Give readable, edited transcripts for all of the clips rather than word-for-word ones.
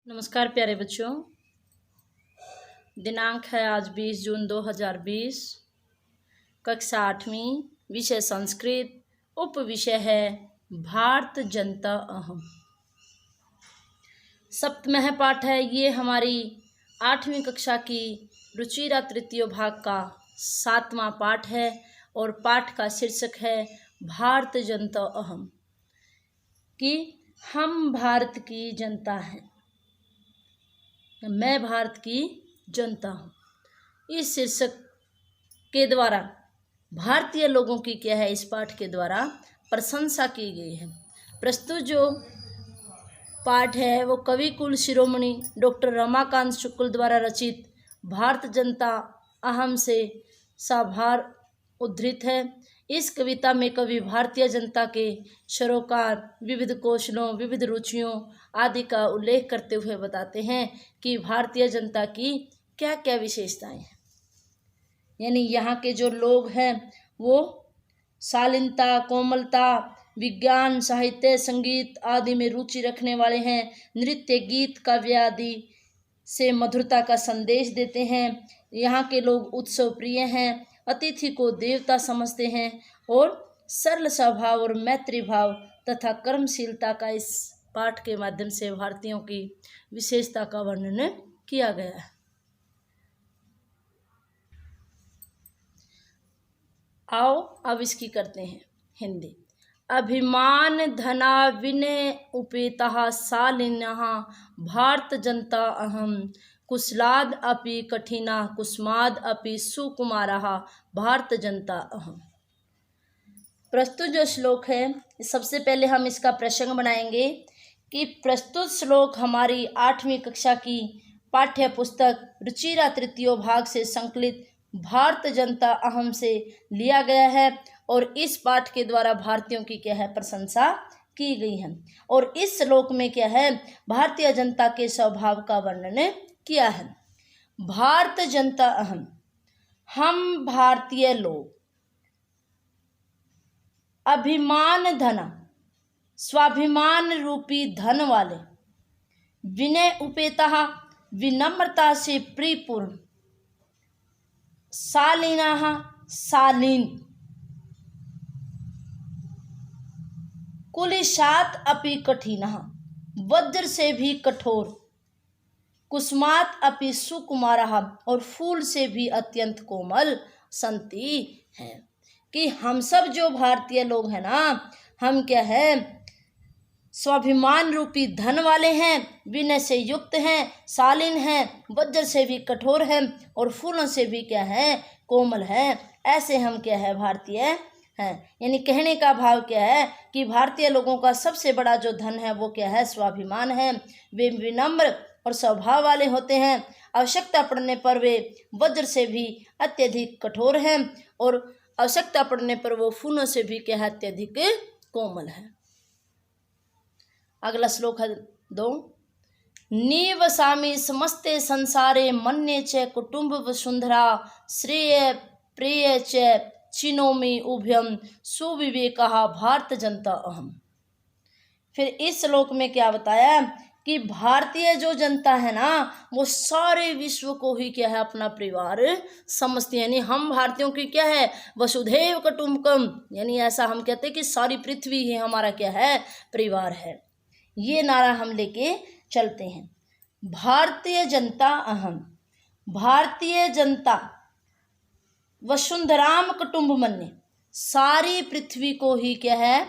नमस्कार प्यारे बच्चों। दिनांक है आज 20 जून 2020। कक्षा 8वीं, विषय संस्कृत, उप विषय है भारत जनता अहम। सप्तमः पाठ है। ये हमारी 8वीं कक्षा की रुचिरा तृतीय भाग का 7वां पाठ है और पाठ का शीर्षक है भारत जनता अहम, कि हम भारत की जनता हैं, मैं भारत की जनता हूँ। इस शीर्षक के द्वारा भारतीय लोगों की क्या है, इस पाठ के द्वारा प्रशंसा की गई है। प्रस्तुत जो पाठ है वो कवि कुल शिरोमणि डॉक्टर रमाकांत शुक्ल द्वारा रचित भारत जनता अहम से साभार उद्धृत है। इस कविता में कवि भारतीय जनता के सरोकार, विविध कौशलों, विविध रुचियों आदि का उल्लेख करते हुए बताते हैं कि भारतीय जनता की क्या क्या विशेषताएं हैं। यानी यहाँ के जो लोग हैं वो शालीनता, कोमलता, विज्ञान, साहित्य, संगीत आदि में रुचि रखने वाले हैं। नृत्य, गीत, काव्य आदि से मधुरता का संदेश देते हैं। यहाँ के लोग उत्सव प्रिय हैं, अतिथि को देवता समझते हैं और सरल स्वभाव और मैत्री भाव तथा कर्मशीलता का इस पाठ के माध्यम से भारतीयों की विशेषता का वर्णन किया गया है। आओ अब इसकी करते हैं हिंदी। अभिमान धना विनय उपेता शालिनः भारत जनता अहम कुशलाद अपि कठिना कुस्माद अपि सुकुमारः भारत जनता अहम। प्रस्तुत जो श्लोक है, सबसे पहले हम इसका प्रसंग बनाएंगे कि प्रस्तुत श्लोक हमारी 8वीं कक्षा की पाठ्य पुस्तक रुचिरा तृतीय भाग से संकलित भारत जनता अहम से लिया गया है और इस पाठ के द्वारा भारतीयों की क्या है, प्रशंसा की गई है। और इस श्लोक में क्या है, भारतीय जनता के स्वभाव का वर्णन किया है। भारत जनता अहम, हम भारतीय लोग, अभिमान धना, स्वाभिमान रूपी धन वाले, विनय उपेता, विनम्रता से परिपूर्ण, शालीनः, शालीन, कुलिशात अपि कठिनः, वज्र से भी कठोर, कुसुमात अपि सुकुमारः, और फूल से भी अत्यंत कोमल संति है। कि हम सब जो भारतीय लोग हैं ना, हम क्या है, स्वाभिमान रूपी धन वाले हैं, विनय से युक्त हैं, शालीन हैं, वज्र से भी कठोर हैं और फूलों से भी क्या है, कोमल है। ऐसे हम क्या है, भारतीय हैं। यानी कहने का भाव क्या है कि भारतीय लोगों का सबसे बड़ा जो धन है वो क्या है, स्वाभिमान है। वे विनम्र और स्वभाव वाले होते हैं। आवश्यकता पड़ने पर वे वज्र से भी अत्यधिक कठोर हैं और आवश्यकता पड़ने पर वो फूलों से भी क्या है, अत्यधिक कोमल है। अगला श्लोक है 2। निवसामि समस्ते संसारे मन्ये च कुटुंब वसुंधरा श्रेय प्रेय च चिनोमि उभयम सुविवेकः भारत जनता अहम। फिर इस श्लोक में क्या बताया कि भारतीय जो जनता है ना, वो सारे विश्व को ही क्या है, अपना परिवार समझती है। यानी हम भारतीयों की क्या है, वसुधैव कुटुंबकम, यानी ऐसा हम कहते हैं कि सारी पृथ्वी ही हमारा क्या है, परिवार है। ये नारा हम लेके चलते हैं। भारतीय जनता अहम, भारतीय जनता वसुंधराम कुटुंब मन्ये, सारी पृथ्वी को ही क्या है,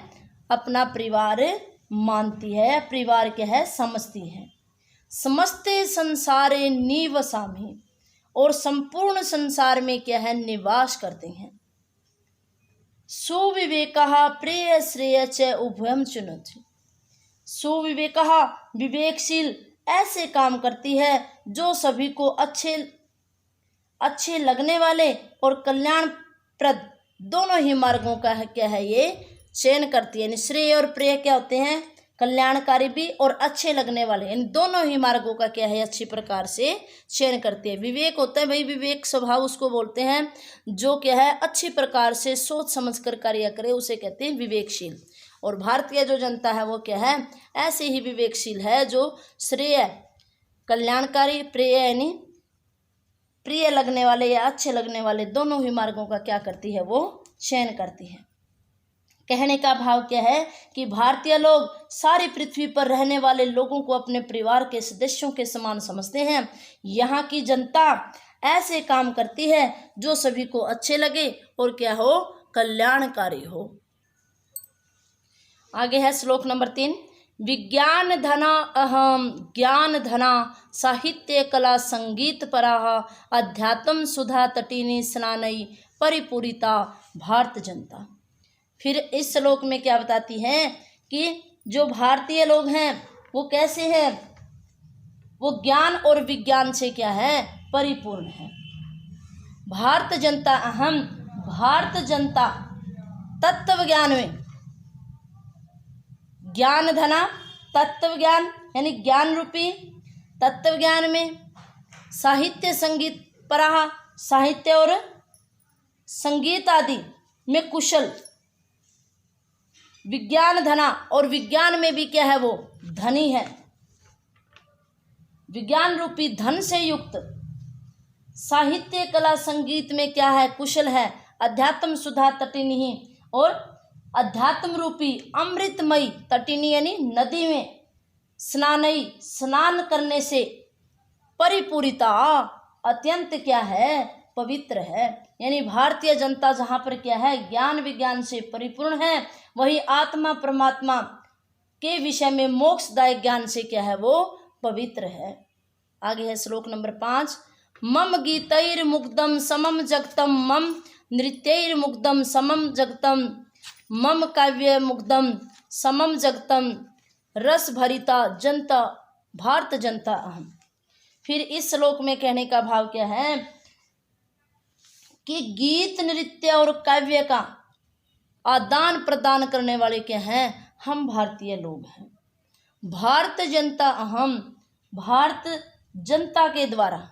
अपना परिवार मानती है, परिवार क्या है, समझती है। समस्ते संसारे निवसामि, और संपूर्ण संसार में क्या है, निवास करते हैं। सुविवेकः प्रेय श्रेय च उभयम चुनोति, सुविवेकः विवेकशील ऐसे काम करती है जो सभी को अच्छे लगने वाले और कल्याणप्रद दोनों ही मार्गों का है क्या है, ये चयन करती है। यानी श्रेय और प्रेय क्या होते हैं, कल्याणकारी भी और अच्छे लगने वाले, यानी दोनों ही मार्गों का क्या है, अच्छी प्रकार से चयन करती है। विवेक होता है भाई, विवेक स्वभाव उसको बोलते हैं जो क्या है, अच्छी प्रकार से सोच समझ कर कार्य करे, उसे कहते हैं विवेकशील। और भारतीय जो जनता है वो क्या है, ऐसे ही विवेकशील है जो श्रेय कल्याणकारी, प्रिय यानी प्रिय लगने वाले या अच्छे लगने वाले दोनों ही मार्गों का क्या करती है, वो चयन करती है। कहने का भाव क्या है कि भारतीय लोग सारी पृथ्वी पर रहने वाले लोगों को अपने परिवार के सदस्यों के समान समझते हैं। यहाँ की जनता ऐसे काम करती है जो सभी को अच्छे लगे और क्या हो, कल्याणकारी हो। आगे है श्लोक नंबर 3। विज्ञान धना अहम ज्ञान धना साहित्य कला संगीत पराह अध्यात्म सुधा तटिनी स्नानई परिपूरिता भारत जनता। फिर इस श्लोक में क्या बताती हैं कि जो भारतीय लोग हैं वो कैसे हैं, वो ज्ञान और विज्ञान से क्या है, परिपूर्ण है। भारत जनता अहम, भारत जनता तत्व ज्ञान में, ज्ञान धना तत्व ज्ञान यानी ज्ञान रूपी तत्व ज्ञान में, साहित्य संगीत पराह साहित्य और संगीत आदि में कुशल, विज्ञान धना और विज्ञान में भी क्या है, वो धनी है। विज्ञान रूपी धन से युक्त, साहित्य कला संगीत में क्या है, कुशल है। अध्यात्म सुधा तटिनी और अध्यात्म रूपी अमृतमयी तटिनी यानी नदी में स्नानई स्नान करने से परिपूरिता अत्यंत क्या है, पवित्र है। यानी भारतीय जनता जहाँ पर क्या है, ज्ञान विज्ञान से परिपूर्ण है, वही आत्मा परमात्मा के विषय में मोक्षदायक ज्ञान से क्या है, वो पवित्र है। आगे है श्लोक नंबर 5। मम गीतैर मुग्धम समम जगतम मम नृत्यैर मुग्धम समम जगतम मम काव्य मुग्धम समम जगतम रस भरिता जनता भारत जनता अहम। फिर इस श्लोक में कहने का भाव क्या है कि गीत नृत्य और काव्य का आदान प्रदान करने वाले क्या हैं, हम भारतीय लोग हैं। भारत जनता अहम, भारत जनता के द्वारा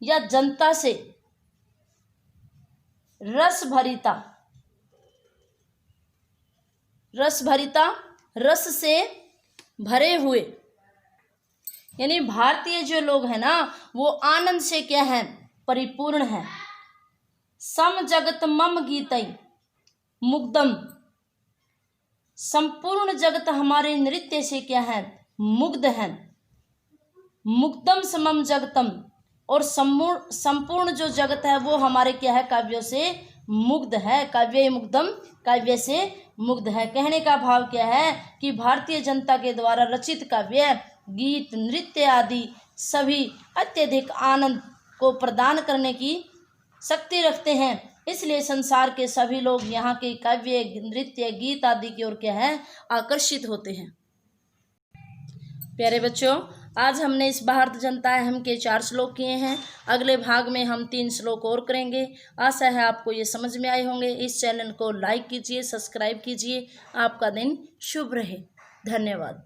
या जनता से रस भरिता रस से भरे हुए, यानी भारतीय जो लोग हैं ना, वो आनंद से क्या है, परिपूर्ण है। सम जगत मम गीतई मुग्धम, संपूर्ण जगत हमारे नृत्य से क्या है, मुग्ध है। मुग्धम समम जगतम, और संपूर्ण जो जगत है वो हमारे क्या है, काव्यों से मुग्ध है। काव्य मुग्धम, काव्य से मुग्ध है। कहने का भाव क्या है कि भारतीय जनता के द्वारा रचित काव्य, गीत, नृत्य आदि सभी अत्यधिक आनंद को प्रदान करने की शक्ति रखते हैं। इसलिए संसार के सभी लोग यहाँ के काव्य, नृत्य, गीत आदि की ओर क्या है, आकर्षित होते हैं। प्यारे बच्चों, आज हमने इस भारत जनता अहम के 4 श्लोक किए हैं। अगले भाग में हम 3 श्लोक और करेंगे। आशा है आपको ये समझ में आए होंगे। इस चैनल को लाइक कीजिए, सब्सक्राइब कीजिए। आपका दिन शुभ रहे। धन्यवाद।